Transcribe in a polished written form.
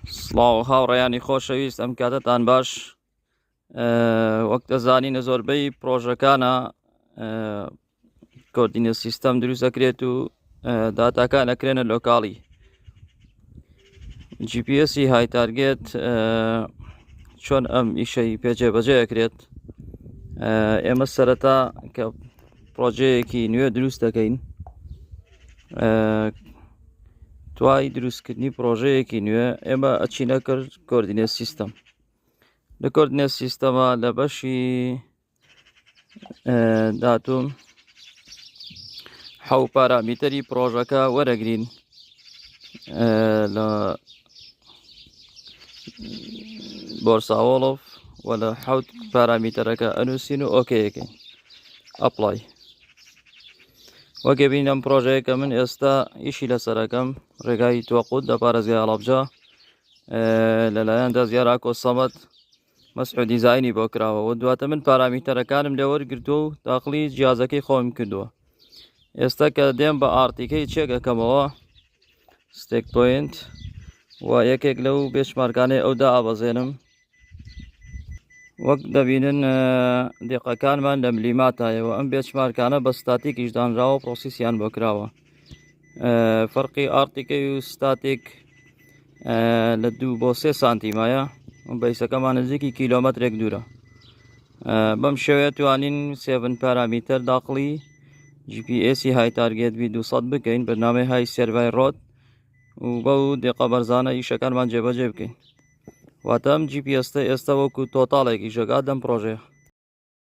سڵاو هاوڕێیانی خۆشەویست، ئەم کاتتان باش. وەک دەزانینە زۆربەی پرۆژەکانە کۆردینە سیستەم دروست دەکرێت و داتاکان ئەکرێنە لۆکاڵی. GPS های تارگێت چۆن ئەم ئیشەی پێجێبەجێ ئەکرێت. ئێمە سەرەتا کە پرۆژەیەکی نوێ دروست دەکەین، توای دروستکردنی پرۆژەیەکی نوێ ئێمە ئەچینە کرد کۆردینە سیستەم. لە کۆردینە سیستەمە لە بەشی داتوم حەو پارامیتەری پرۆژەکە وەرەگرین، لە بۆرساوۆڵف و لە حەوت پارامیتەرەکە ئەنووسین و ئۆکەیەکەین ئەپڵای. وەکێ بینی ئەم پرۆژەیە کە من ئێستا ئیشی لەسەرەکەم ڕێگای تۆقود لە پارێزگای هەڵەبجە لەلایەن دەزیار ئاکۆسەمەد مەسح و دیزاینی بۆ کراوە و دواتە من پارامیتەرەکانم لێ وەرگرتووە و داخلی جیازەکەی خۆم کردووە. ئێستا کە دێم بە ئارتیکەی چێکەکەمەوە ستێک پۆینت و یەکێک لەو بێچمارکانەی ئەودا ئابەزێنم. وەک دەبینن دیقەکانمان لە ملیماتایەوە، ئەم بێچمارکانە بە ستاتیکیش دانراوە، پرۆسیسیان بۆ کراوە. فەرقی ئارتیکەی و ستاتیک لە 2 بۆ 3 سانتیمایە، بەیسەکەمان نزیکی کیلۆمەترێک دوورە. بەم شێوەیە توانین 7 پارامیتەر داخلی GPS های تارگێت بی 200 بکەین، بەرنامەی های سێرڤای ڕۆت و بەو دیقە بەرزانە ئیشەکانمان جێبەجێ بکەین. واتە ئەم GPS ئێستا وەکو تۆتاڵێکی ژەگات دەم پرۆژەیە.